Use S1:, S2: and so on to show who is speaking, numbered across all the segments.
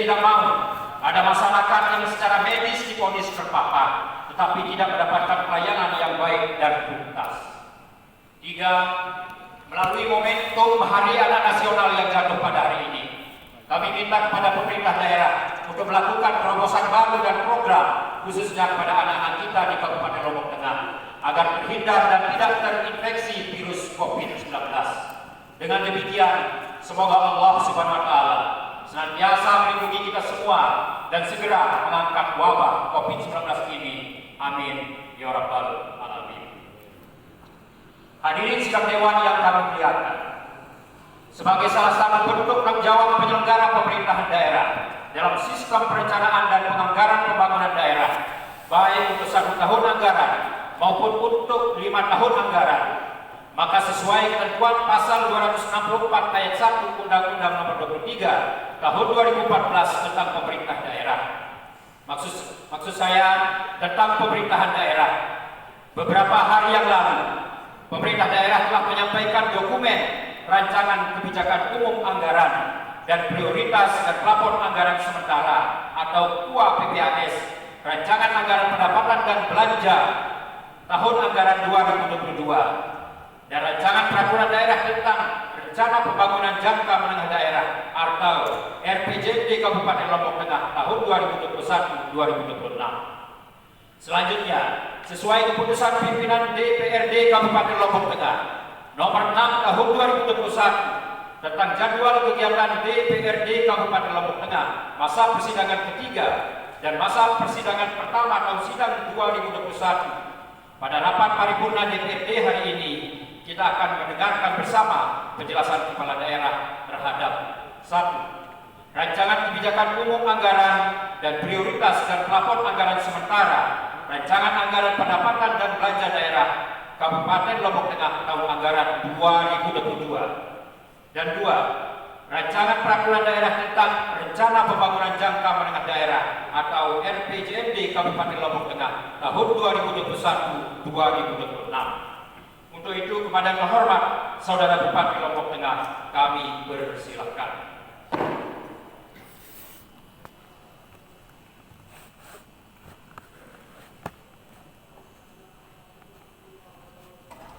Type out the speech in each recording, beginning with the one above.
S1: tidak mau ada masyarakat yang secara medis divonis terpapar, tetapi tidak mendapatkan pelayanan yang baik dan tuntas. 3. Melalui momentum Hari Anak Nasional yang jatuh pada hari ini, kami minta kepada pemerintah daerah untuk melakukan terobosan baru dan program khususnya kepada anak-anak kita di Kabupaten Lombok Tengah agar terhindar dan tidak terinfeksi virus COVID-19. Dengan demikian, semoga Allah Subhanahu wa Ta'ala senantiasa melindungi kita semua dan segera mengangkat wabah COVID-19 ini. Amin ya rabbal alamin. Hadirin sidang dewan yang kami muliakan, sebagai salah satu bentuk tanggung jawab penyelenggara pemerintahan daerah dalam sistem perencanaan dan penganggaran pembangunan daerah, baik untuk 1 tahun anggaran maupun untuk 5 tahun anggaran, maka sesuai ketentuan pasal 264 ayat 1 Undang-Undang Nomor 23 Tahun 2014 tentang pemerintah daerah. Maksud saya tentang pemerintahan daerah. Beberapa hari yang lalu, pemerintah daerah telah menyampaikan dokumen rancangan kebijakan umum anggaran dan prioritas dan plafon anggaran sementara atau KUA PPAS, rancangan anggaran pendapatan dan belanja tahun anggaran 2022, dan rancangan peraturan daerah tentang rencana pembangunan jangka menengah daerah atau RPJMD Kabupaten Lombok Tengah tahun 2021-2026. Selanjutnya, sesuai keputusan pimpinan DPRD Kabupaten Lombok Tengah nomor 6 tahun 2021 tentang jadwal kegiatan DPRD Kabupaten Lombok Tengah masa persidangan ketiga dan masa persidangan pertama tahun sidang 2021, pada rapat paripurna DPRD hari ini kita akan mendengarkan bersama penjelasan kepala daerah terhadap 1. Rancangan kebijakan umum anggaran dan prioritas dan plafon anggaran sementara, rancangan anggaran pendapatan dan belanja daerah Kabupaten Lombok Tengah tahun anggaran 2022. Dan 2. Rancangan peraturan daerah tentang rencana pembangunan jangka menengah daerah atau RPJMD Kabupaten Lombok Tengah tahun 2021-2026. Untuk itu, kepada yang terhormat Saudara Bupati Lombok Tengah, kami persilahkan.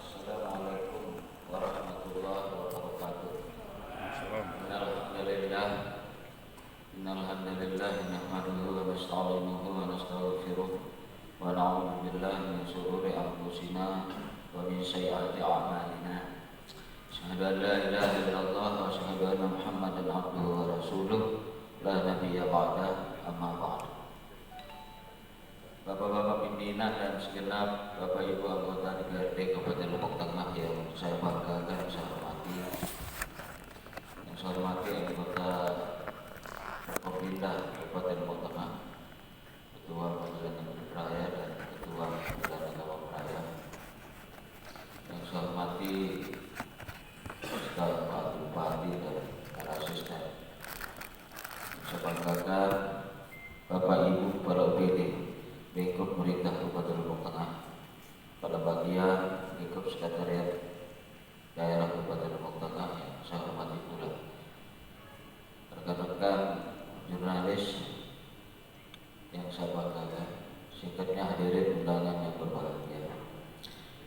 S2: Assalamualaikum warahmatullahi wabarakatuh. Innalhamdulillah nahmaduhu wa nasta'inuhu wa nastaghfiruh wa na'udzu billahi min shururi anfusina wa min sayyiati a'malina. Asyhadu an la ilaha illallah wa asyhadu anna Muhammadan abduhu wa rasuluh la nabiyya ba'da, amma ba'd. Bapak-bapak pimpinan dan segenap Bapak Ibu anggota DPRD Kabupaten Lombok Tengah yang saya banggakan, saya hormati. Yang saya hormati anggota Pemerintah Kabupaten Lombok Tengah, Ketua Majelis Negeri Raya dan Ketua Majelis Agama Raya. Yang saya hormati Pak Bupati dan para asisten. Saya banggakan Bapak Ibu para OPD lingkup pemerintah Kabupaten Lombok Tengah, pada bagian lingkup sekretariat daerah Kabupaten Lombok Tengah yang saya hormati pula, rekan-rekan jurnalis yang saya banggakan, singkatnya hadirin undangan yang berbahagia.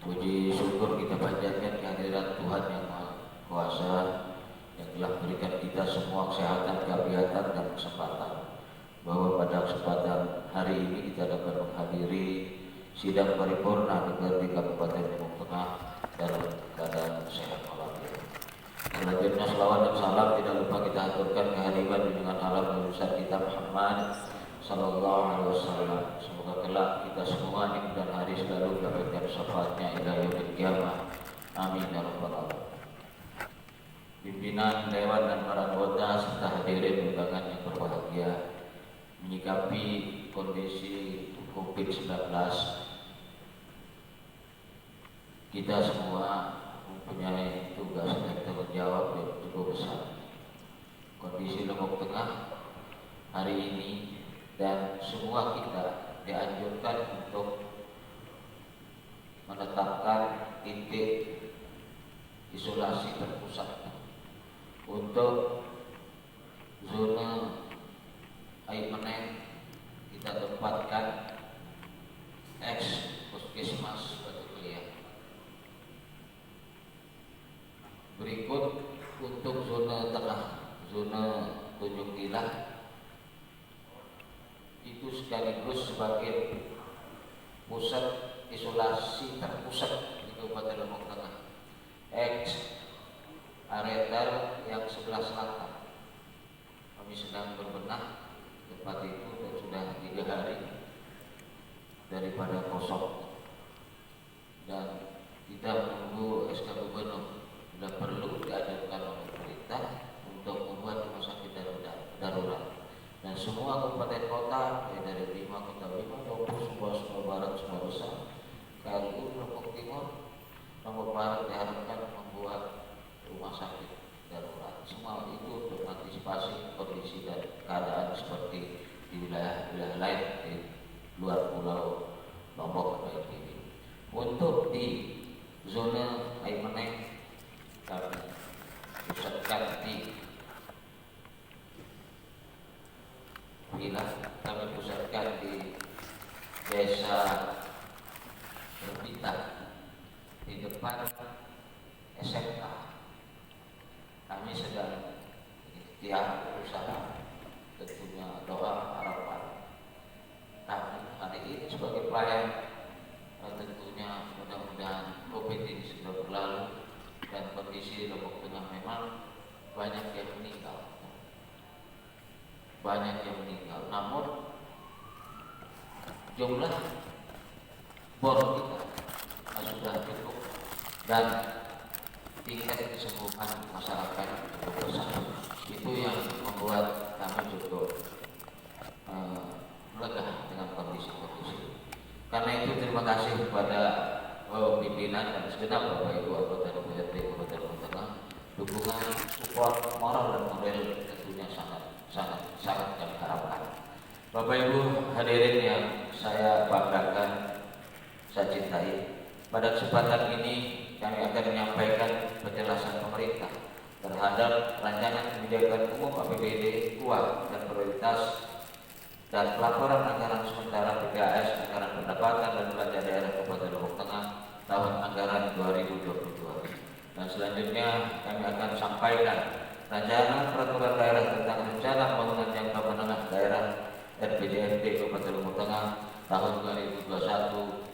S2: Puji syukur kita panjatkan kehadiran Tuhan yang Maha Kuasa yang telah berikan kita semua kesehatan, kegiatan dan kesempatan, bahwa pada kesempatan hari ini kita dapat menghadiri sidang paripurna DPRD Kabupaten Lombok Tengah dalam keadaan sehat walafiat. Selanjutnya selawat dan salam tidak lupa kita aturkan kehadiran dengan alam besar kita Muhammad Sallallahu Alaihi Wasallam. Semoga kelak kita semua di kemudian hari selalu mendapatkan syafaatnya ila yaumil qiyamah. Amin ya rabbal alamin. Pimpinan dewan dan para anggota serta hadirin undangan yang berbahagia, menyikapi kondisi COVID-19, kita semua mempunyai tugas dan tanggung jawab yang cukup besar. Kondisi Lombok Tengah hari ini dan semua kita dianjurkan untuk menetapkan titik isolasi terpusat untuk zona Ayo meneng kita tempatkan ex puskesmas Batu Keliang. Berikut untuk zona tengah, zona Tunjung Gila itu sekaligus sebagai pusat isolasi terpusat di Kabupaten Lombok Tengah. Ex Aretal yang sebelah selatan. Kami sedang berbenah tempat itu dan sudah 3 hari daripada kosong, dan kita menunggu SK Gubernur. Bila perlu diajukan oleh pemerintah untuk membuat rumah sakit darurat, dan semua kabupaten kota dari 5 kota 5, Lombok, Sumbawa Barat, Sumbawa Besar, KLU, Lombok Timur, Lombok Barat diharapkan membuat rumah sakit darurat. Semua itu untuk mengantisipasi kondisi dan keadaan seperti di wilayah-wilayah lain di luar pulau Lombok atau NTB. Untuk di zona Aimeneng kami pusatkan di kami pusatkan di Desa Berbintang di depan SMK. Kami sedang ikhtiar berusaha, tentunya doa harapan kami hari ini sebagai pelayan, tentunya mudah-mudahan COVID ini sudah berlalu dan kondisi Lombok Tengah memang banyak yang meninggal. Namun jumlah bor kita sudah cukup dan tingkat kesembuhan masyarakat cukup besar. Itu yang membuat kami cukup lega dengan kondisi-kondisi. Karena itu terima kasih kepada pimpinan dan segenap Bapak Ibu anggota DPRD Kabupaten Lombok Tengah, dukungan, support moral dan moral tentunya sangat kami harapkan. Bapak Ibu hadirin yang saya banggakan, saya cintai, pada kesempatan ini kami akan menyampaikan penjelasan pemerintah terhadap rancangan kebijakan umum APBD, uang dan prioritas dan pelaporan anggaran sementara PKS, anggaran pendapatan dan belanja daerah Kabupaten Lombok Tengah tahun anggaran 2022. Dan selanjutnya kami akan sampaikan rancangan peraturan daerah tentang rencana pembangunan jangka menengah daerah RPJMD Kabupaten Lombok Tengah tahun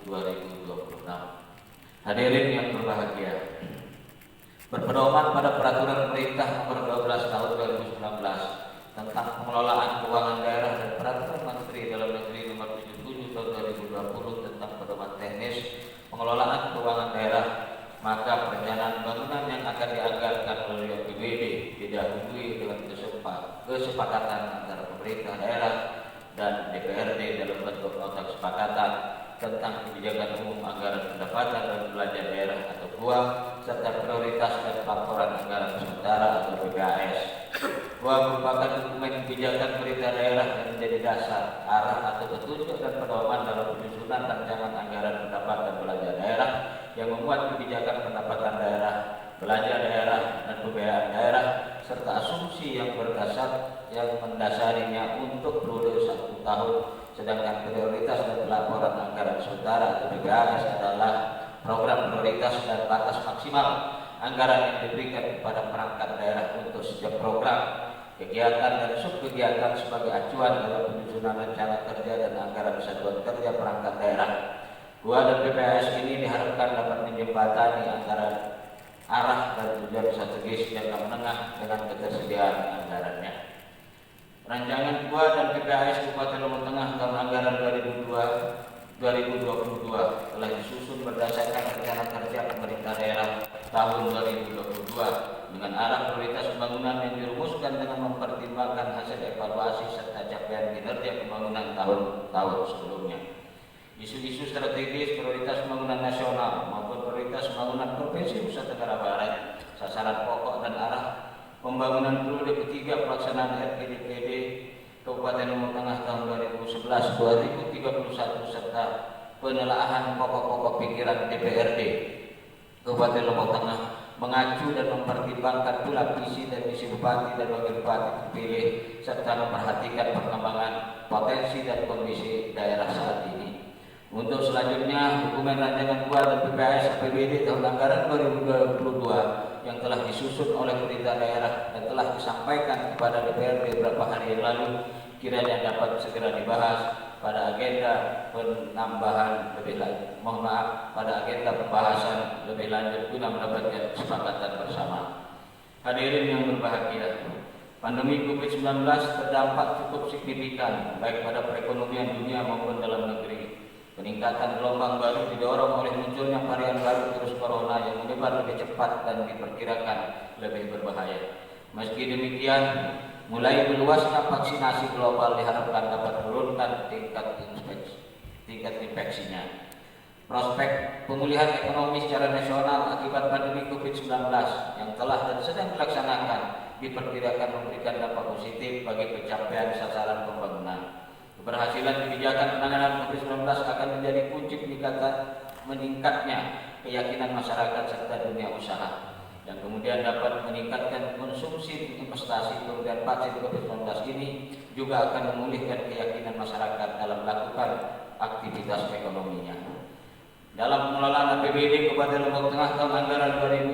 S2: 2021-2026. Hadirin yang berbahagia, berpedoman pada peraturan pemerintah nomor 12 tahun 2019 tentang pengelolaan keuangan daerah dan peraturan Menteri Dalam Negeri nomor 77 tahun 2020 tentang pedoman teknis pengelolaan keuangan daerah, maka perencanaan bangunan yang akan dianggarkan melalui APBD didahului dengan kesepakatan antara pemerintah daerah dan DPRD dalam bentuk nota kesepakatan tentang kebijakan umum anggaran pendapatan dan belanja daerah atau KUA serta prioritas dan laporan anggaran sementara atau PKS. KUA merupakan dokumen kebijakan pemerintah daerah yang menjadi dasar, arah atau petunjuk dan pedoman dalam penyusunan rancangan anggaran pendapatan dan belanja daerah yang memuat kebijakan pendapatan daerah, belanja daerah dan pembiayaan daerah serta asumsi yang mendasarinya untuk periode 1 tahun, sedangkan prioritas dan pelaporan anggaran sementara atau PKS adalah program prioritas dan batas maksimal anggaran yang diberikan kepada perangkat daerah untuk setiap program, kegiatan dan subkegiatan sebagai acuan dalam penyusunan rencana kerja dan anggaran satuan kerja perangkat daerah. KUA dan PPS ini diharapkan dapat menjembatani antara arah dan tujuan strategis jangka menengah dengan ketersediaan anggarannya. Rancangan KUA dan PPS Kabupaten Lombok Tengah tahun anggaran 2022 telah disusun berdasarkan rencana kerja pemerintah daerah tahun 2022 dengan arah prioritas pembangunan yang dirumuskan dengan mempertimbangkan hasil evaluasi serta capaian kinerja pembangunan tahun-tahun sebelumnya. Isu-isu strategis prioritas pembangunan nasional maupun prioritas pembangunan Provinsi Nusa Tenggara Barat, sasaran pokok dan arah pembangunan periode ketiga pelaksanaan RPJMD Kabupaten Lombok Tengah tahun 2011-2031 serta penelaahan pokok-pokok pikiran DPRD Kabupaten Lombok Tengah mengacu dan mempertimbangkan pula visi dan misi bupati dan wakil bupati terpilih serta memperhatikan perkembangan potensi dan kondisi daerah saat ini. Untuk selanjutnya, dokumen rancangan KUA dan PPAS APBD tahun anggaran 2022 yang telah disusun oleh pemerintah daerah dan telah disampaikan kepada DPRD beberapa hari yang lalu kiranya dapat segera dibahas pada agenda penambahan lebih lanjut. Pada agenda pembahasan lebih lanjut guna mendapatkan kesepakatan bersama. Hadirin yang berbahagia, pandemi COVID-19 terdampak cukup signifikan baik pada perekonomian dunia maupun dalam negeri. Peningkatan gelombang baru didorong oleh munculnya varian baru virus corona yang menyebar lebih cepat dan diperkirakan lebih berbahaya. Meski demikian, mulai meluasnya vaksinasi global diharapkan dapat menurunkan tingkat infeksinya. Prospek pemulihan ekonomi secara nasional akibat pandemi COVID-19 yang telah dan sedang dilaksanakan diperkirakan memberikan dampak positif bagi pencapaian sasaran pembangunan. Keberhasilan kebijakan penanganan COVID-19 akan menjadi kunci meningkatnya keyakinan masyarakat serta dunia usaha, dan kemudian dapat meningkatkan konsumsi investasi. Pemberian vaksin COVID-19 ini juga akan memulihkan keyakinan masyarakat dalam melakukan aktivitas ekonominya. Dalam pengelolaan APBD Kabupaten Lombok Tengah tahun anggaran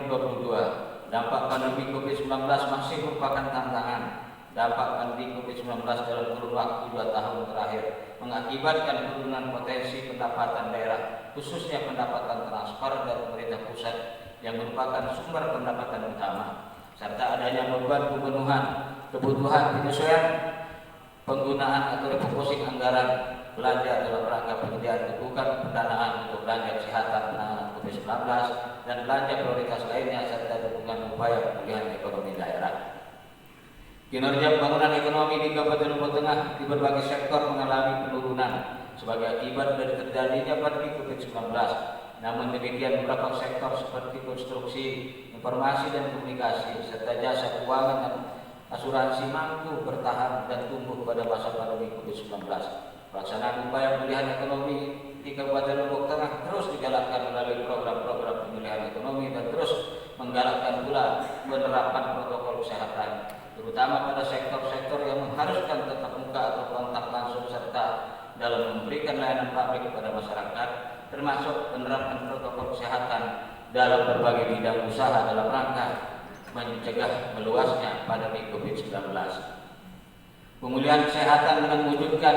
S2: 2022, dampak pandemi COVID-19 masih merupakan tantangan. Dampak pandemi COVID-19 dalam kurun waktu 2 tahun terakhir mengakibatkan penurunan potensi pendapatan daerah, khususnya pendapatan transfer dari pemerintah pusat yang merupakan sumber pendapatan utama, serta adanya beban pemenuhan kebutuhan penyesuaian penggunaan atau refocusing anggaran belanja dalam rangka penyediaan dukungan pendanaan untuk belanja kesehatan penanganan COVID-19 dan belanja prioritas lainnya serta dukungan upaya pemulihan ekonomi daerah. Kinerja pembangunan ekonomi di Kabupaten Lombok Tengah di berbagai sektor mengalami penurunan sebagai akibat dari terjadinya pandemi COVID-19. Namun demikian, beberapa sektor seperti konstruksi, informasi dan komunikasi, serta jasa keuangan dan asuransi mampu bertahan dan tumbuh pada masa pandemi COVID-19. Pelaksanaan upaya pemulihan ekonomi di Kabupaten Lombok Tengah terus digalakkan melalui program-program pemulihan ekonomi dan terus menggalakkan pula penerapan protokol kesehatan, terutama pada sektor-sektor yang mengharuskan tatap muka atau kontak langsung serta dalam memberikan layanan publik kepada masyarakat, termasuk penerapan protokol kesehatan dalam berbagai bidang usaha dalam rangka mencegah meluasnya pandemi COVID-19. Pemulihan kesehatan dengan mewujudkan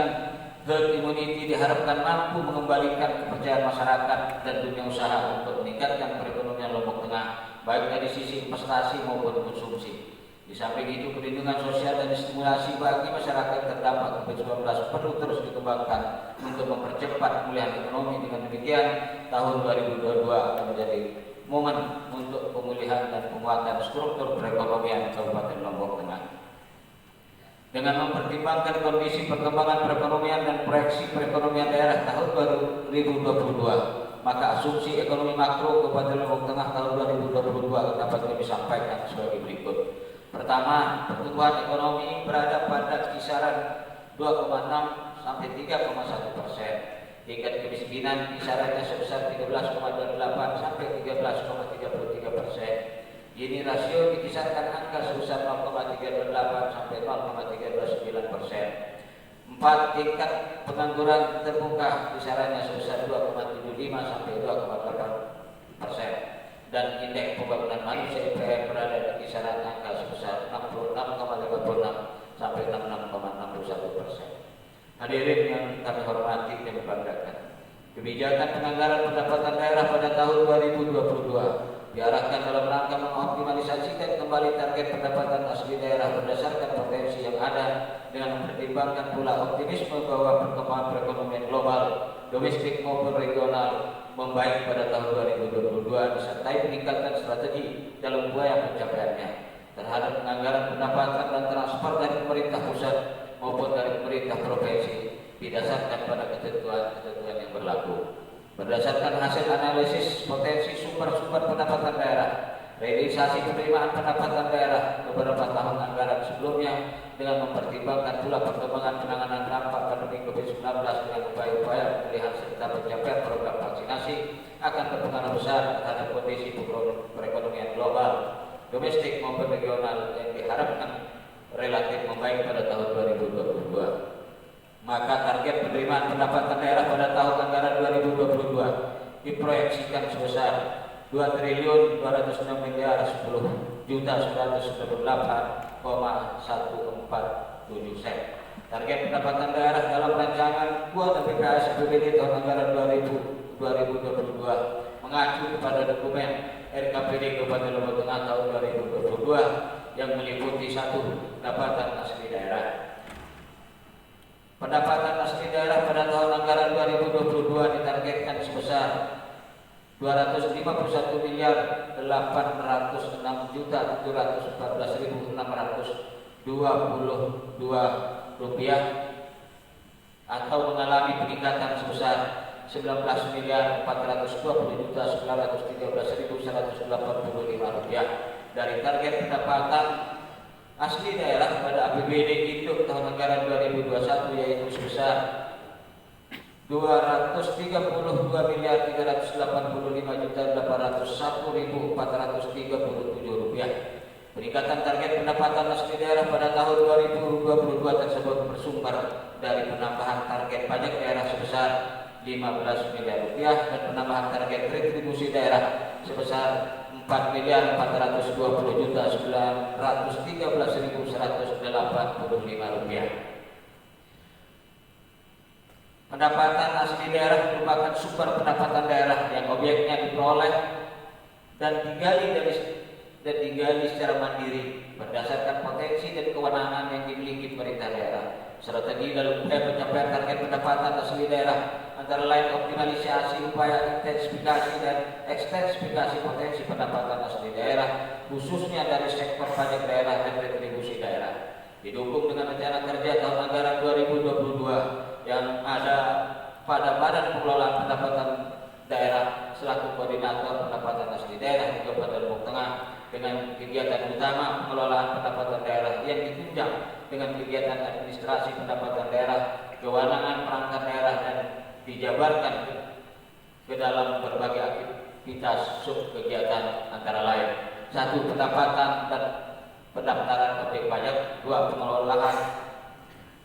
S2: herd immunity diharapkan mampu mengembalikan kepercayaan masyarakat dan dunia usaha untuk meningkatkan perekonomian Lombok Tengah, baik dari sisi investasi maupun konsumsi. Di samping itu, perlindungan sosial dan stimulasi bagi masyarakat terdampak COVID-19 perlu terus dikembangkan untuk mempercepat pemulihan ekonomi. Dengan demikian, tahun 2022 akan menjadi momen untuk pemulihan dan penguatan struktur perekonomian Kabupaten Lombok Tengah. Dengan mempertimbangkan kondisi perkembangan perekonomian dan proyeksi perekonomian daerah tahun 2022, maka asumsi ekonomi makro Kabupaten Lombok Tengah tahun 2022 dapat kami sampaikan sebagai berikut. Pertama, pertumbuhan ekonomi berada pada kisaran 2,6 sampai 3,1%. Tingkat kemiskinan kisarannya sebesar 13,28 sampai 13,33%. Gini rasio dikisarkan angka sebesar 0,38 sampai 0,39%. 4. Tingkat pengangguran terbuka kisarannya sebesar 2,75 sampai 2,8%. Dan indeks pembangunan manusia IPM berada di kisaran angka sebesar 66,56 sampai 66,61%. Hadirin yang kami hormati dan banggakan, kebijakan penganggaran pendapatan daerah pada tahun 2022 diarahkan dalam rangka mengoptimalisasikan kembali target pendapatan asli daerah berdasarkan potensi yang ada, dengan mempertimbangkan pula optimisme bahwa perkembangan perekonomian global, domestik maupun regional membaik pada tahun 2022, disertai peningkatan strategi dalam upaya pencapaiannya terhadap penganggaran pendapatan dan transfer dari pemerintah pusat maupun dari pemerintah provinsi didasarkan pada ketentuan-ketentuan yang berlaku. Berdasarkan hasil analisis potensi sumber-sumber pendapatan daerah, realisasi penerimaan pendapatan daerah beberapa tahun anggaran sebelumnya dengan mempertimbangkan pula perkembangan penanganan dampak pandemi COVID-19 dengan upaya-upaya pemulihan serta pencapaian program vaksinasi akan berpengaruh besar terhadap kondisi perekonomian global, domestik maupun regional yang diharapkan relatif membaik pada tahun 2022. Maka target penerimaan pendapatan daerah pada tahun anggaran 2022 diproyeksikan sebesar 2.290.998,147 sen. Target pendapatan daerah dalam rancangan kuota PKS APBD tahun anggaran 2022 mengacu kepada dokumen RKPD Kabupaten Lombok Tengah tahun 2022 yang meliputi 1. Pendapatan asli daerah. Pendapatan asli daerah pada tahun anggaran 2022 ditargetkan sebesar 255.714.622 rupiah atau mengalami peningkatan sebesar 19.420.913.185 rupiah dari target pendapatan asli daerah pada APBD induk tahun anggaran 2021 yaitu sebesar 235.385.801.437 rupiah. Peningkatan target pendapatan asli daerah pada tahun 2022 tersebut bersumber dari penambahan target pajak daerah sebesar 15 miliar rupiah dan penambahan target retribusi daerah sebesar 4.420.913.185 rupiah. Pendapatan asli daerah merupakan sumber pendapatan daerah yang objeknya diperoleh dan digali secara mandiri berdasarkan potensi dan kewenangan yang dimiliki pemerintah daerah. Strategi dalam upaya pencapaian target pendapatan asli daerah antara lain optimalisasi upaya intensifikasi dan ekstensifikasi potensi pendapatan asli daerah khususnya dari sektor pajak daerah dan retribusi daerah. Didukung dengan rencana kerja tahun anggaran 2022 yang ada pada Badan Pengelolaan Pendapatan Daerah selaku koordinator pendapatan asli daerah di Kabupaten Lombok Tengah dengan kegiatan utama pengelolaan pendapatan daerah yang ditunjang dengan kegiatan administrasi pendapatan daerah, kewenangan perangkat daerah dan dijabarkan ke dalam berbagai aktivitas sub kegiatan antara lain 1. Pendapatan dan pendaftaran objek pajak. 2.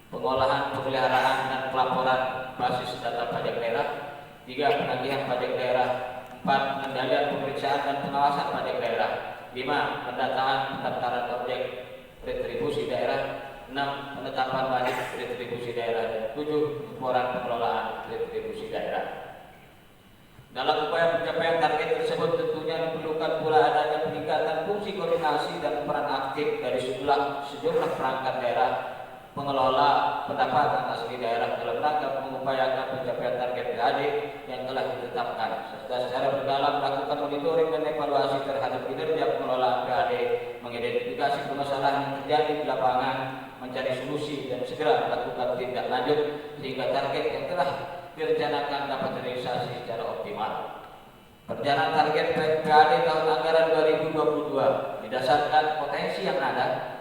S2: Pengolahan, pemeliharaan dan pelaporan basis data pajak daerah. 3. Penagihan pajak daerah. 4. Pengendalian pemeriksaan dan pengawasan pajak daerah. 5. Pendataan pendaftaran objek retribusi daerah. 6. Penetapan wajib retribusi daerah. Dan 7. Laporan pengelolaan retribusi daerah. Dalam upaya pencapaian target tersebut tentunya diperlukan pula adanya peningkatan fungsi koordinasi dan peran aktif dari sejumlah perangkat daerah pengelola pendapatan asli daerah dalam rangka mengupayakan pencapaian target PAD yang telah ditetapkan serta secara berkala melakukan monitoring dan evaluasi terhadap kinerja pengelolaan PAD, mengidentifikasi permasalahan yang terjadi di lapangan, mencari solusi dan segera melakukan tindak lanjut sehingga target yang telah direncanakan dapat terrealisasi secara optimal. Perjalanan target PAD tahun anggaran 2022 didasarkan potensi yang ada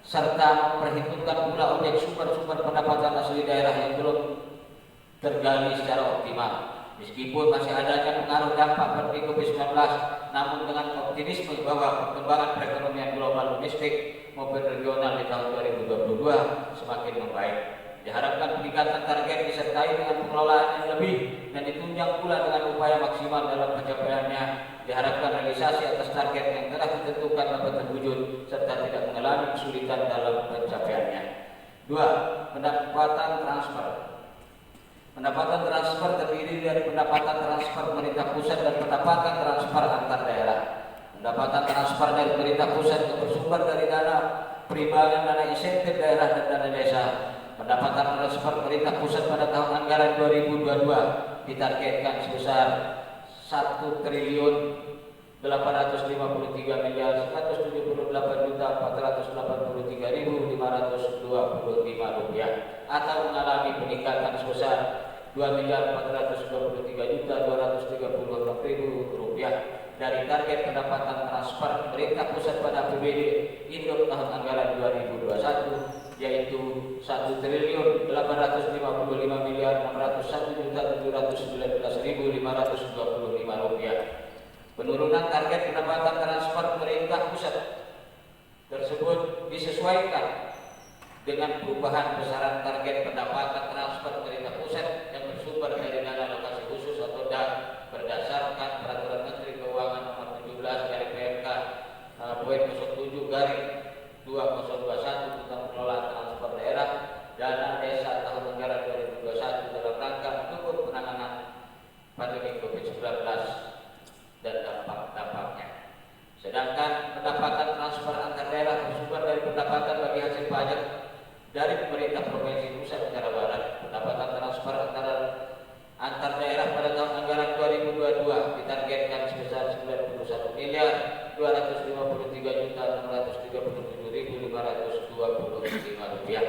S2: serta memperhitungkan pula objek sumber-sumber pendapatan asli daerah yang belum tergali secara optimal. Meskipun masih adanya pengaruh dampak pandemi COVID-19, namun dengan optimisme bahwa perkembangan perekonomian global domestik maupun regional di tahun 2022 semakin membaik. Diharapkan peningkatan target disertai dengan pengelolaan yang lebih dan ditunjang pula dengan upaya maksimal dalam pencapaiannya. Diharapkan realisasi atas target yang telah ditentukan dapat terwujud serta tidak mengalami kesulitan dalam pencapaiannya. 2. Pendapatan transfer. Pendapatan transfer terdiri dari pendapatan transfer pemerintah pusat dan pendapatan transfer antar daerah. Pendapatan transfer dari pemerintah pusat yang bersumber dari dana perimbangan, dana insentif daerah dan dana desa. Pendapatan transfer pemerintah pusat pada tahun anggaran 2022 ditargetkan sebesar 1.853.178.483.525 rupiah atau mengalami peningkatan sebesar 2.423.236.000 rupiah dari target pendapatan transfer pemerintah pusat pada APBD induk tahun anggaran 2021 yaitu yaitu 1.855.601.719.525 rupiah. Penurunan target pendapatan transfer pemerintah pusat tersebut disesuaikan dengan perubahan besaran target pendapatan transfer pemerintah pusat yang bersumber dari dana alokasi khusus atau DAK berdasarkan Peraturan Menteri Keuangan Nomor 17 dari PMK poin 07/2021 tentang pengelolaan transfer daerah dana desa tahun anggaran 2021 dalam rangka mendukung penanganan pandemi COVID-19 dan dampak-dampaknya. Sedangkan pendapatan transfer antar daerah bersumber dari pendapatan bagi hasil pajak dari pemerintah Provinsi Nusa Tenggara Barat. Pendapatan transfer antar daerah pada tahun anggaran 2022 ditargetkan sebesar 91.637.525 rupiah.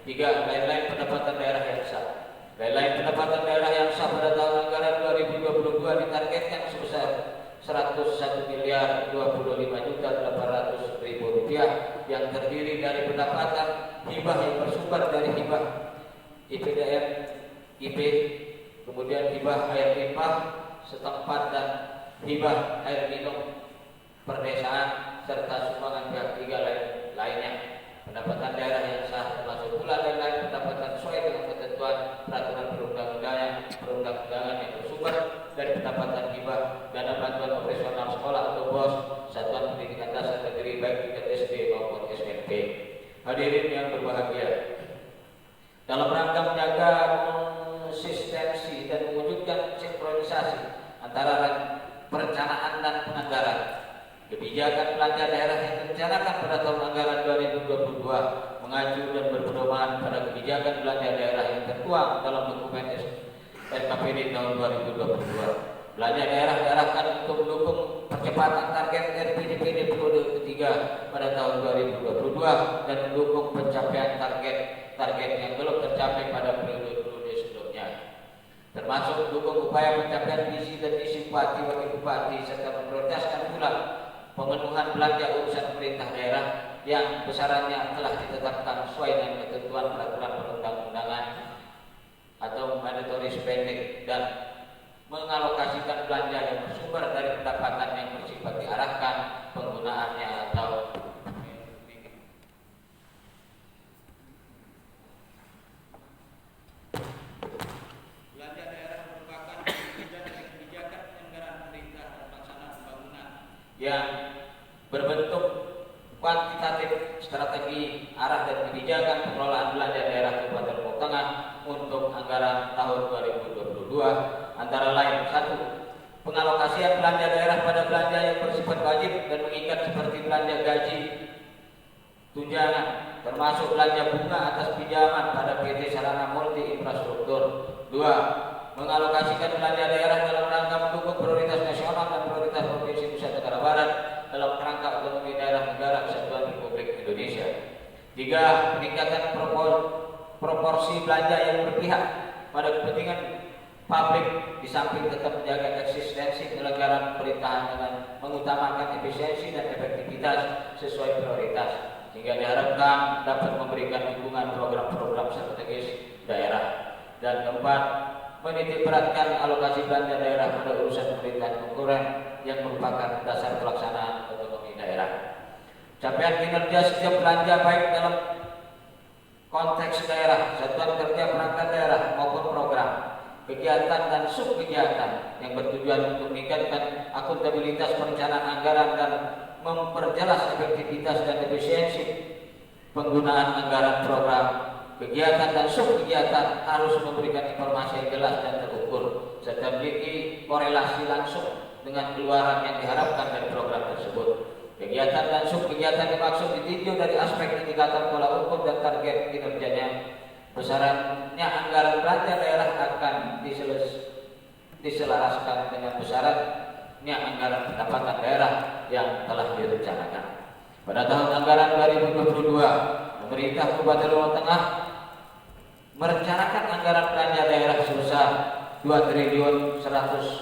S2: 3. Lain-lain pendapatan daerah yang sah. Lain-lain pendapatan daerah yang sah pada tahun anggaran 2022 ditargetkan sebesar 101.025.800.000 rupiah yang terdiri dari pendapatan hibah yang bersumber dari hibah IPDN, IP, kemudian hibah air limpah setempat dan hibah air minum perdesaan serta sumbangan pihak ketiga lainnya. Pendapatan daerah yang sah termasuk pula lain-lain pendapatan sesuai dengan ketentuan peraturan perundang-undangan yang bersumber dari pendapatan hibah dana bantuan operasional sekolah atau BOS satuan pendidikan dasar negeri baik tingkat SD maupun SMP. Hadirin yang berbahagia, dalam rangka menjaga konsistensi dan mewujudkan sinkronisasi antara perencanaan dan penganggaran, kebijakan belanja daerah yang direncanakan pada tahun anggaran 2022 mengacu dan berpedoman pada kebijakan belanja daerah yang tertuang dalam dokumen SKPD tahun 2022. Belanja daerah diarahkan untuk mendukung percepatan target RPJMD periode ketiga pada tahun 2022 dan mendukung pencapaian target yang belum tercapai pada periode sebelumnya, termasuk mendukung upaya pencapaian visi dan misi bupati wakil bupati serta memprioritaskan pula pemenuhan belanja urusan pemerintah daerah yang besarannya telah ditetapkan sesuai dengan ketentuan peraturan perundang-undangan atau mandatory spending dan mengalokasikan belanja yang bersumber dari pendapatan yang bersifat diarahkan penggunaannya atau belanja daerah merupakan kebijakan anggaran pemerintah dan pelaksanaan pembangunan yang berbentuk kuantitatif, strategi, arah dan kebijakan pengelolaan belanja daerah Kabupaten Lombok Tengah untuk anggaran tahun 2022 antara lain: 1. Pengalokasian belanja daerah pada belanja yang bersifat wajib dan mengikat seperti belanja gaji, tunjangan, termasuk belanja bunga atas pinjaman pada PT Sarana Multi Infrastruktur. 2. Mengalokasikan belanja daerah dalam rangka mendukung prioritas nasional dan prioritas Provinsi Nusa Tenggara Barat dalam kerangka otonomi daerah negara kesatuan Republik Indonesia. 3. Peningkatan proporsi belanja yang berpihak pada kepentingan publik di samping tetap menjaga eksistensi penyelenggaraan pemerintahan dengan mengutamakan efisiensi dan efektivitas sesuai prioritas, hingga diharapkan dapat memberikan dukungan program-program strategis daerah. Dan 4. Menitik beratkan alokasi belanja daerah pada urusan pemerintahan konkuren yang merupakan dasar pelaksanaan otonomi daerah. Capaian kinerja setiap belanja baik dalam konteks daerah, satuan kerja perangkat daerah maupun program, kegiatan dan subkegiatan yang bertujuan untuk meningkatkan akuntabilitas perencanaan anggaran dan memperjelas efektivitas dan efisiensi penggunaan anggaran program, kegiatan dan subkegiatan harus memberikan informasi yang jelas dan terukur serta memiliki korelasi langsung dengan keluaran yang diharapkan dari program tersebut. Kegiatan dan subkegiatan dimaksud ditinjau dari aspek indikator pola ukur dan target kinerjanya. Besarannya anggaran belanja daerah akan diselaraskan dengan besarannya anggaran pendapatan daerah yang telah direncanakan. Pada tahun anggaran 2022, pemerintah Kabupaten Lombok Tengah merencanakan anggaran belanja daerah sebesar 2.126.079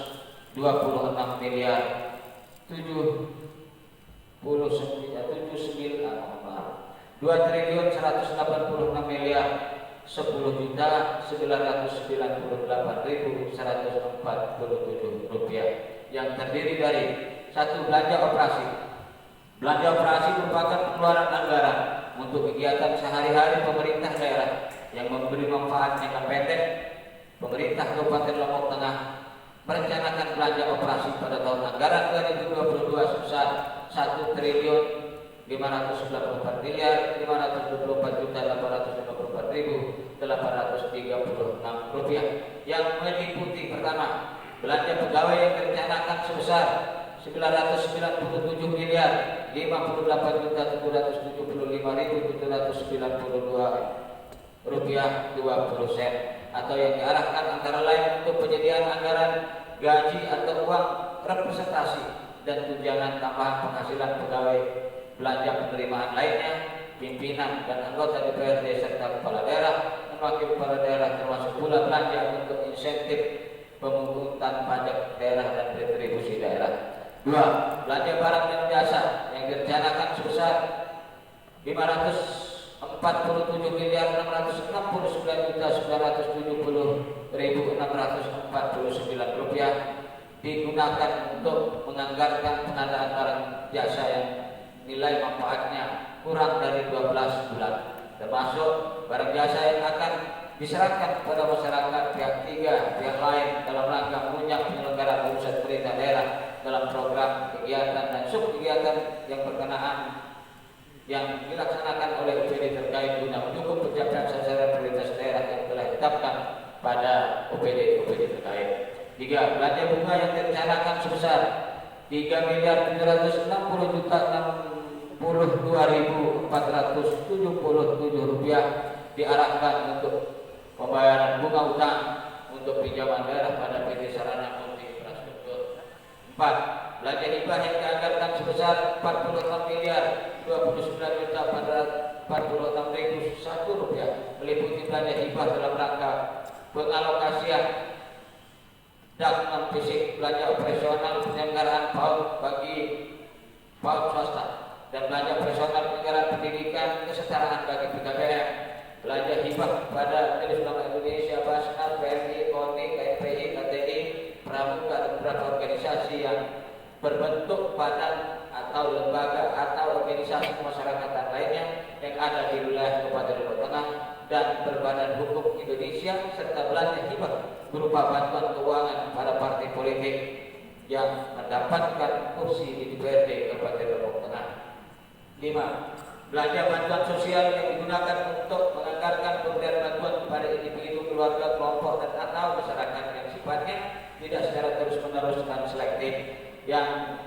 S2: 2.186.998.147 yang terdiri dari satu, belanja operasi. Belanja operasi merupakan pengeluaran anggaran untuk kegiatan sehari-hari pemerintah daerah yang memberi manfaat jangka pendek. Pemerintah Kabupaten Lombok Tengah merencanakan belanja operasi pada tahun anggaran 2022 sebesar 1.554.854.854.836 rupiah yang meliputi: pertama, belanja pegawai yang direncanakan sebesar 958.775.792 rupiah 20 sen, atau yang diarahkan antara lain untuk penyediaan anggaran gaji atau uang representasi dan tunjangan tambahan penghasilan pegawai, belanja penerimaan lainnya, pimpinan dan anggota DPRD serta kepala daerah dan wakil kepala daerah, termasuk pula belanja untuk insentif pemungutan pajak daerah dan retribusi daerah. 2. Belanja barang dan jasa yang direncanakan sebesar 544.999.970.649 rupiah digunakan untuk menganggarkan pengadaan barang jasa yang nilai manfaatnya kurang dari 12 bulan, termasuk barang jasa yang akan diserahkan kepada masyarakat, pihak ketiga, pihak lain dalam rangka menunjang penyelenggaraan urusan pemerintah daerah dalam program, kegiatan dan subkegiatan yang berkenaan yang dilaksanakan oleh OPD terkait guna mendukung pencapaian sasaran prioritas daerah yang telah ditetapkan pada OPD terkait. 3. Belanja bunga yang direncanakan sebesar 3.760.062.477 rupiah diarahkan untuk pembayaran bunga utang untuk pinjaman daerah pada PT Sarana Multi Infrastruktur. 4. Belanja hibah yang dianggarkan sebesar 46.449.446.001 rupiah meliputi belanja hibah dalam rangka pengalokasian dan non fisik, belanja operasional penyelenggaraan PAUD bagi PAUD swasta, dan belanja operasional penyelenggaraan pendidikan kesetaraan bagi PKBM, belanja hibah pada Majelis Ulama Indonesia, Basnas, PMI, KONI, KFPI, KTI, Pramuka dan beberapa organisasi yang berbentuk badan atau lembaga atau organisasi kemasyarakatan lainnya yang ada di wilayah Kabupaten Lombok Tengah dan berbadan hukum Indonesia, serta belanja hibah berupa bantuan keuangan pada partai politik yang mendapatkan kursi di DPRD Kabupaten Lombok Tengah. 5. Belanja bantuan sosial yang digunakan untuk menganggarkan pemberian bantuan kepada individu, keluarga, kelompok dan atau masyarakat yang sifatnya tidak secara terus-menerus dan selektif, yang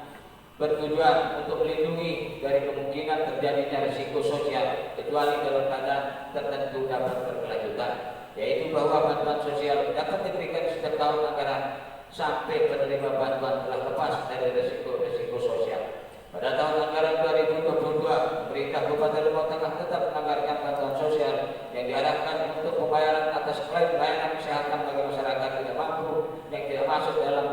S2: bertujuan untuk melindungi dari kemungkinan terjadinya risiko sosial kecuali dalam keadaan tertentu dapat berkelanjutan, yaitu bahwa bantuan sosial dapat diberikan setiap tahun anggaran sampai penerima bantuan telah lepas dari risiko sosial. Pada tahun anggaran 2022, pemerintah Kabupaten Lombok Tengah tetap menganggarkan bantuan sosial yang diarahkan untuk pembayaran atas klaim layanan kesehatan bagi masyarakat tidak mampu yang tidak masuk dalam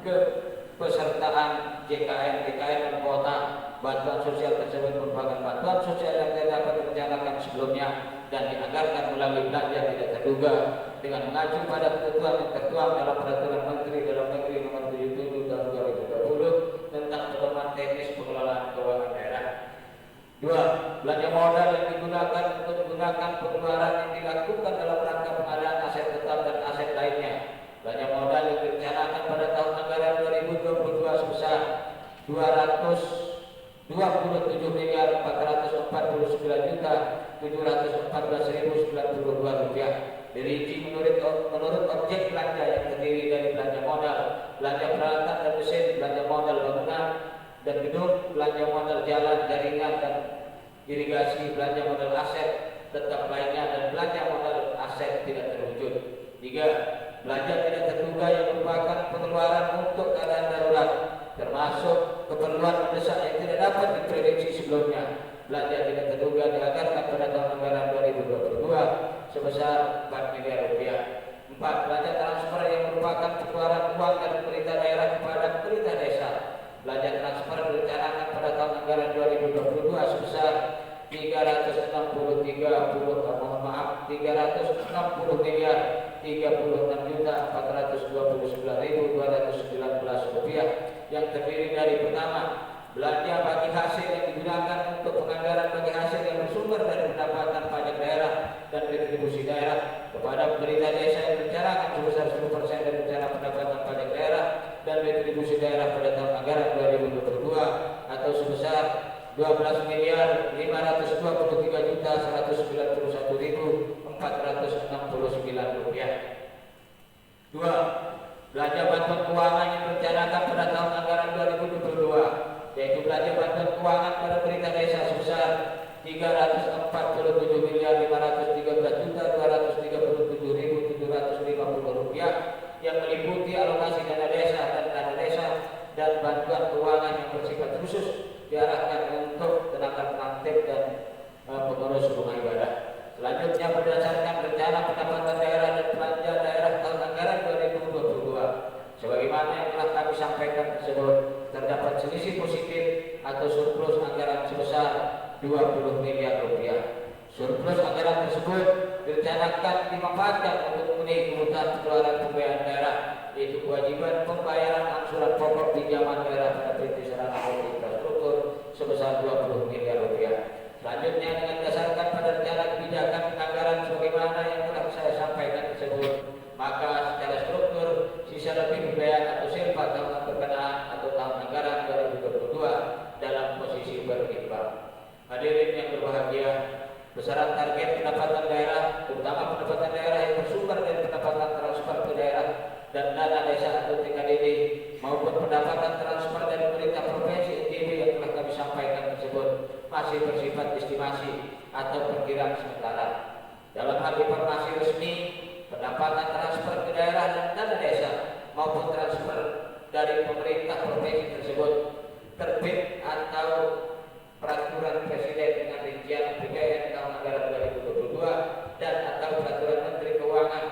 S2: kepesertaan JKN dan kuota. Bantuan sosial tersebut merupakan bantuan sosial yang tidak dapat direncanakan sebelumnya dan dianggarkan melalui belanja tidak terduga dengan mengacu pada ketentuan yang tertuang dalam Peraturan Menteri Dalam Negeri Nomor 77 Tahun 2020 tentang pedoman teknis pengelolaan keuangan daerah. 2. Belanja modal yang digunakan pengeluaran yang dilakukan dalam rangka pengadaan aset tetap dan aset lainnya. Belanja modal yang direncanakan pada tahun anggaran 2022 sebesar 227.449.714.092 rupiah. Dirinci menurut objek belanja yang terdiri dari belanja modal, belanja peralatan dan mesin, belanja modal bangunan dan gedung, belanja modal jalan, jaringan dan irigasi, belanja modal aset tetap lainnya, dan belanja modal aset tidak terwujud. 3. Belanja tidak terduga yang merupakan pengeluaran untuk keadaan darurat, termasuk keperluan mendesak yang tidak dapat diprediksi sebelumnya. Belanja tidak terduga dianggarkan pada tahun anggaran 2022 sebesar 4 miliar rupiah. 4. Belanja transfer yang merupakan pengeluaran uang dari pemerintah daerah kepada pemerintah desa. Belanja transfer direncanakan pada tahun anggaran 2022 sebesar 360 miliar 36.429.219 rupiah yang terdiri dari pertama, belanja bagi hasil yang digunakan untuk penganggaran bagi hasil yang bersumber dari pendapatan pajak daerah dan retribusi daerah kepada pemerintah desa yang direncanakan sebesar 10% dari rencana pendapatan pajak daerah dan retribusi daerah pada tahun anggaran 2022 atau sebesar 12.053.191.469 rupiah. 2. Belanja bantuan keuangan yang direncanakan pada tahun anggaran 2022, yaitu belanja bantuan keuangan pada pemerintah desa sebesar 347.513.237.750 rupiah yang meliputi alokasi dana desa dan dana desa dan bantuan keuangan yang bersifat khusus diarahkan untuk tenaga pengantin dan pengurus rumah ibadah. Selanjutnya, berdasarkan rencana pendapatan daerah dan belanja daerah tahun anggaran 2022, sebagaimana yang telah kami sampaikan tersebut, terdapat selisih positif atau surplus anggaran sebesar 20 miliar rupiah. Surplus anggaran tersebut direncanakan dimanfaatkan untuk memenuhi kebutuhan pengeluaran pembayaran daerah, yaitu kewajiban pembayaran angsuran pokok pinjaman daerah pada PT Sarana Infrastruktur sebesar 20 miliar rupiah. Selanjutnya, dengan dasarkan pada rencana kebijakan anggaran sebagaimana yang telah saya sampaikan tersebut, maka secara struktur sisa lebih pembayaran atau silpa tahun berkenaan atau tahun anggaran 2022 dalam posisi berimbang. Hadirin yang berbahagia, besaran target pendapatan daerah, terutama pendapatan daerah yang bersumber dari pendapatan transfer ke daerah dan dana desa atau TKDD maupun pendapatan transfer dari pemerintah provinsi NTB yang telah kami sampaikan tersebut masih bersifat estimasi atau perkiraan sementara. Dalam hal informasi resmi, pendapatan transfer ke daerah dan dana desa maupun transfer dari pemerintah provinsi tersebut terbit atau peraturan presiden dengan rincian APBN tahun anggaran 2022 dan atau peraturan Menteri Keuangan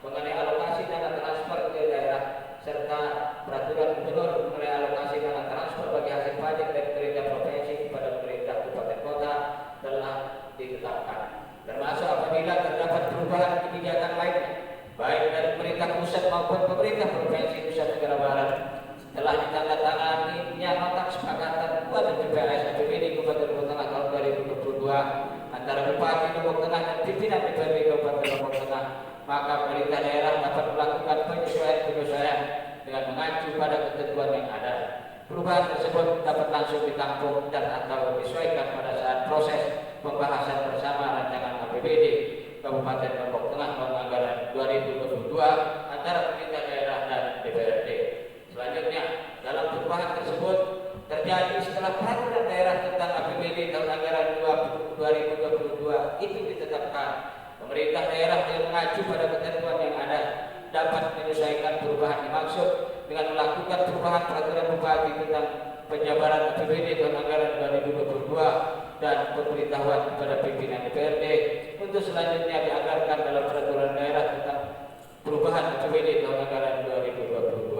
S2: mengenai alokasi dana transfer ke daerah serta peraturan gubernur mengenai alokasi dana transfer bagi hasil pajak dari pemerintah provinsi kepada pemerintah kabupaten kota telah ditetapkan. Termasuk apabila terdapat perubahan kebijakan lainnya, baik dari pemerintah pusat maupun pemerintah provinsi Nusa Tenggara Barat, telah ditandatangani nota kesepakatan kepada DPRS APBD Kabupaten Lombok Tengah tahun 2022 antara Bupati Lombok Tengah dan pimpinan DPRD Kabupaten Lombok Tengah, maka pemerintah daerah dapat melakukan penyesuaian dengan mengacu pada ketentuan yang ada. Perubahan tersebut dapat langsung ditampung dan atau disesuaikan pada saat proses pembahasan bersama rancangan APBD Kabupaten Lombok Tengah tahun anggaran 2022 antara pemerintah daerah dan DPRD. Selanjutnya, dalam perubahan tersebut terjadi setelah peraturan daerah tentang APBD tahun anggaran 2022 itu ditetapkan. Pemerintah daerah yang mengacu pada ketentuan yang ada dapat menyesuaikan perubahan dimaksud dengan melakukan perubahan peraturan bupati tentang penjabaran APBD tahun anggaran 2022 dan pemberitahuan kepada pimpinan DPRD untuk selanjutnya dianggarkan dalam peraturan daerah tentang perubahan APBD tahun anggaran 2022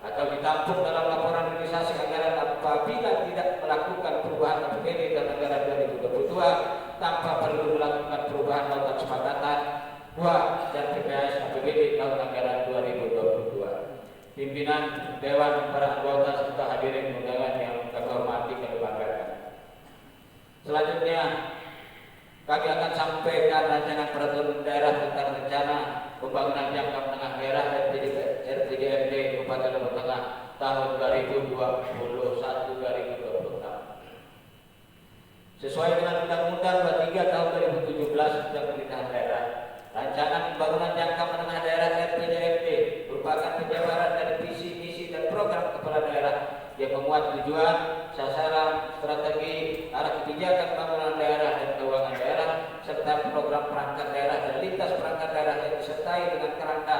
S2: atau ditampung dalam laporan realisasi anggaran apabila tidak melakukan perubahan APBD tahun anggaran 2022 tanpa perlu melakukan perubahan nota kesepakatan dan PPS APBD tahun anggaran 2022. Pimpinan Dewan, para anggota serta hadirin undangan yang kami hormati dan banggakan. Selanjutnya, kami akan sampaikan rancangan peraturan daerah tentang rencana pembangunan jangka menengah daerah RPJMD Kabupaten Lombok Tengah tahun 2021-2026. Sesuai dengan Undang-Undang 23 tahun 2017 tentang pemerintahan daerah, rancangan pembangunan jangka menengah daerah RPJMD merupakan penjabaran dari visi, misi dan program kepala daerah yang memuat tujuan, sasaran, strategi, arah kebijakan pembangunan daerah dan keuangan daerah serta program perangkat daerah dan lintas perangkat daerah yang disertai dengan kerangka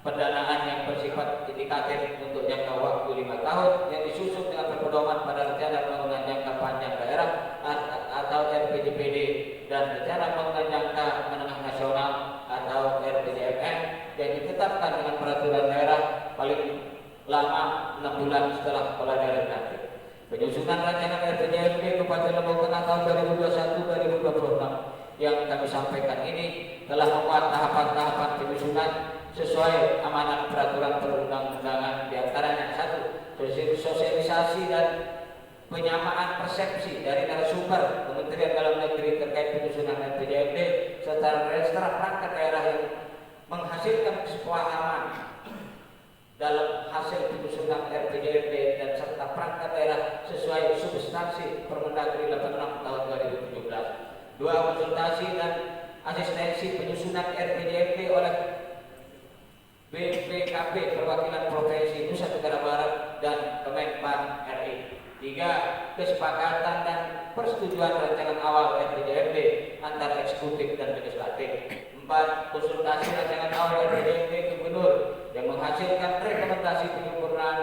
S2: pendanaan yang bersifat indikatif untuk jangka waktu 5 tahun yang disusun dengan berpedoman pada rencana pembangunan jangka panjang daerah atau RPJPD dan rencana pembangunan jangka menengah nasional atau RPJMN yang ditetapkan dengan peraturan daerah paling lama 6 bulan setelah kepala daerah dilantik. Penyusunan rancangan RPJMD Kabupaten Lombok Tengah tahun 2021-2026 yang kami sampaikan ini telah memuat tahapan-tahapan penyusunan sesuai amanat peraturan perundang-undangan, diantaranya 1. Sosialisasi dan penyamaan persepsi dari narasumber Kementerian Dalam Negeri terkait penyusunan RPJMD serta registrasi perangkat daerah yang menghasilkan kesepahaman dalam hasil penyusunan RPJMD dan serta perangkat daerah sesuai substansi Permendagri 86 tahun 2017. 2. Konsultasi dan asistensi penyusunan RPJMD oleh BPKB Perwakilan Provinsi Nusa Tenggara Barat dan Kemenpan RI. 3. Kesepakatan dan persetujuan rancangan awal RPJMD antara eksekutif dan legislatif. 4. Konsultasi rancangan awal RPJMD Gubernur yang menghasilkan rekomendasi penyempurnaan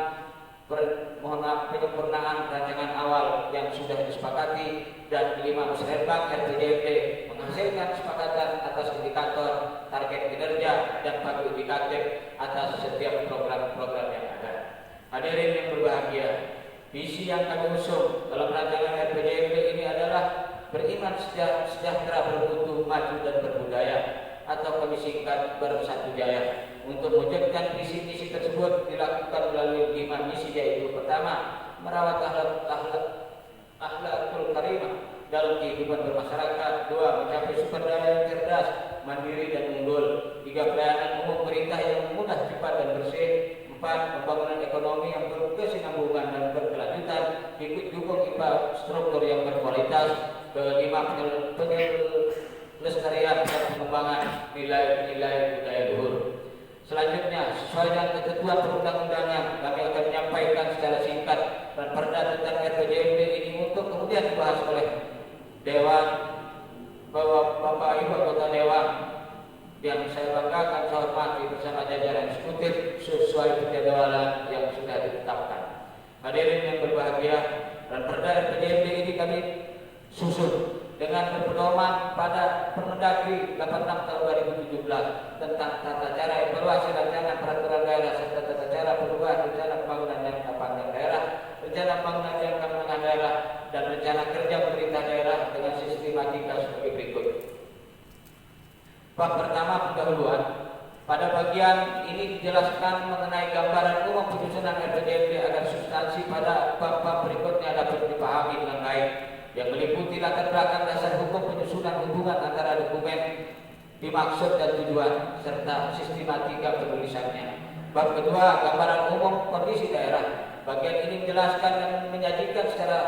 S2: rancangan awal yang sudah disepakati. Dan 5. Musrenbang RPJMD menghasilkan kesepakatan atas indikator, target kinerja, dan pagu indikatif atas setiap program-program yang ada. Hadirin yang berbahagia, visi yang kami usung dalam rancangan RPJMD ini adalah beriman sejahtera, bermutu, maju, dan berbudaya, atau kami singkat Bersatu Jaya. Untuk mewujudkan visi-misi tersebut dilakukan melalui 5 misi, yaitu: pertama, merawat akhlakul karimah dalam kehidupan bermasyarakat. 2. Mencapai sumber daya yang cerdas, mandiri, dan unggul. 3. Pelayanan umum pemerintah yang mudah, cepat, dan bersih. 4. Pembangunan ekonomi yang berkesinambungan dan berkelanjutan, didukung infrastruktur yang berkualitas. 5. Pelestarian dan pengembangan nilai-nilai budaya luhur. Selanjutnya, sesuai dengan ketentuan perundang-undangan, kami akan menyampaikan secara singkat dan perda tentang RPJMD ini untuk kemudian dibahas oleh Dewan, Bapak Ibu anggota Dewan yang saya banggakan, saya hormati bersama jajaran eksekutif sesuai penjadwalan yang sudah ditetapkan. Hadirin yang berbahagia, dan perda RPJMD ini kami susun dengan berpedoman pada Permendagri 86 tahun 2017 tentang tata cara evaluasi rancangan peraturan daerah serta tata cara perubahan rencana pembangunan jangka panjang daerah, rencana pembangunan jangka menengah daerah, dan rencana kerja pemerintah daerah dengan sistematika sebagai berikut. Bab pertama, pendahuluan. Pada bagian ini dijelaskan mengenai gambaran umum penyusunan RPJMD agar substansi pada bab-bab berikutnya dapat dipahami dengan baik, yang meliputi latar belakang dasar hukum penyusunan hubungan antara dokumen dimaksud dan tujuan serta sistematika penulisannya. Bab kedua, gambaran umum kondisi daerah. Bagian ini menjelaskan dan menyajikan secara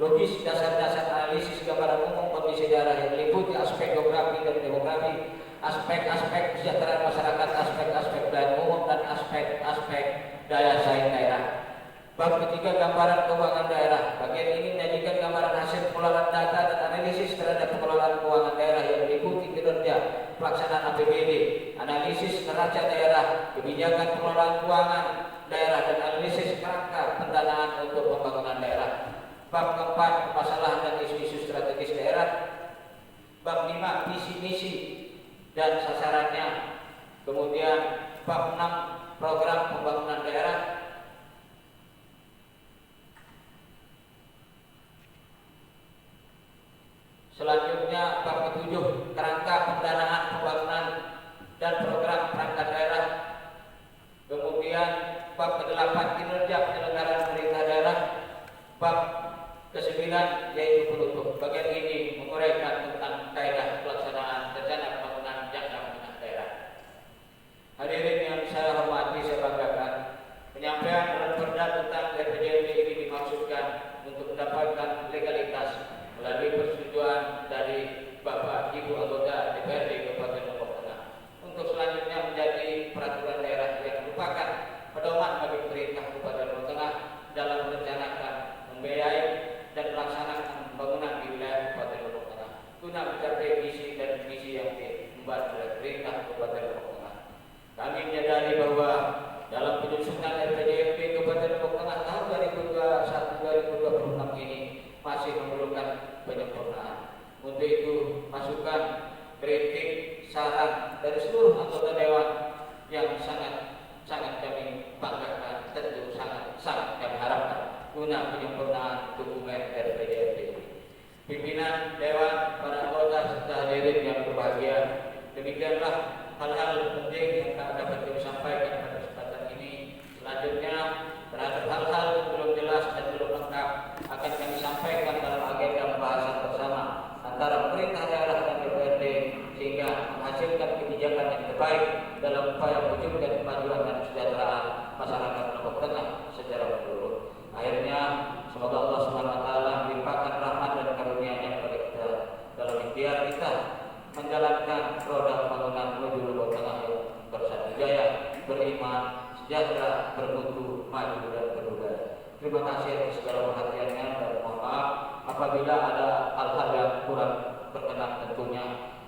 S2: logis dasar-dasar analisis gambaran umum kondisi daerah yang meliputi aspek geografi dan demografi, aspek-aspek kesejahteraan masyarakat, aspek-aspek daya umum, dan aspek-aspek daya saing daerah. Bab ketiga, gambaran keuangan daerah. Bagian ini menyajikan gambaran hasil pengelolaan data dan analisis terhadap pengelolaan keuangan daerah yang meliputi kinerja pelaksanaan APBD, analisis neraca daerah, kebijakan pengelolaan keuangan daerah, dan analisis kerangka pendanaan untuk pembangunan daerah. Bab keempat, permasalahan dan isu-isu strategis daerah. Bab 5, visi misi dan sasarannya. Kemudian bab 6, program pembangunan daerah. Selanjutnya bab ke-7, kerangka pendanaan pembangunan dan program perangkat daerah. Kemudian bab ke-8, kinerja penyelenggaraan pemerintah daerah. Bab ke-9, yaitu penutup. Bagian ini menguraikan tentang kaidah pelaksanaan rencana pembangunan jangka menengah daerah. Hadirin yang saya hormati, saya banggakan, penyampaian dalam perda tentang RPJMD ini dimaksudkan untuk mendapatkan legalitas melalui persetujuan dari Bapak Ibu anggota DPRD Kabupaten Lombok Tengah untuk selanjutnya menjadi peraturan daerah yang merupakan pedoman bagi pemerintah Kabupaten Lombok Tengah dalam merencanakan, membiayai, dan melaksanakan pembangunan di wilayah Kabupaten Lombok Tengah guna mencapai visi dan misi yang diemban oleh pemerintah Kabupaten Lombok Tengah. Kami menyadari bahwa dalam penyusunan RPJMD Kabupaten Lombok Tengah tahun 2021-2026 ini masih memerlukan penyempurnaan. Untuk itu, masukan, kritik, saran dari seluruh anggota dewan yang sangat kami banggakan, tentu sangat kami harapkan
S3: guna penyempurnaan dukungan RPJMD. Pimpinan Dewan, para anggota serta hadirin yang berbahagia, demikianlah hal-hal penting yang dapat kami sampaikan pada kesempatan ini. Selanjutnya, terhadap hal-hal yang belum jelas dan belum lengkap akan kami sampaikan dalam agenda pembahasan bersama antara pemerintah daerah dan DPRD sehingga menghasilkan kebijakan yang terbaik dalam upaya mewujudkan kemajuan dan kesejahteraan masyarakat Lombok Tengah secara menyeluruh. Akhirnya, semoga Allah SWT melimpahkan rahmat dan karunia-Nya kepada kita dalam ikhtiar kita menjalankan roda pembangunan menuju Lombok Tengah yang bersatu jaya, beriman, sejahtera, bermutu, maju dan berbudaya. Terima kasih atas segala perhatiannya dan mohon maaf apabila ada hal-hal yang kurang berkenan tentunya.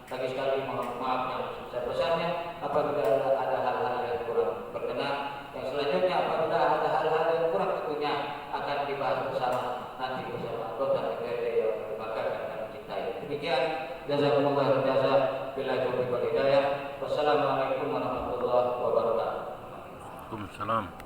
S3: Lagi sekali mohon maaf yang sebesar-besarnya apabila ada hal-hal yang kurang berkenan. Yang selanjutnya apabila ada hal-hal yang kurang tentunya akan dibahas bersama nanti bersama anggota DPRD yang berbangga dan mencintai. Demikian, jazakumullah jaza bila taufiq wal hidayah. Wassalamualaikum warahmatullahi wabarakatuh.
S4: Waalaikumsalam.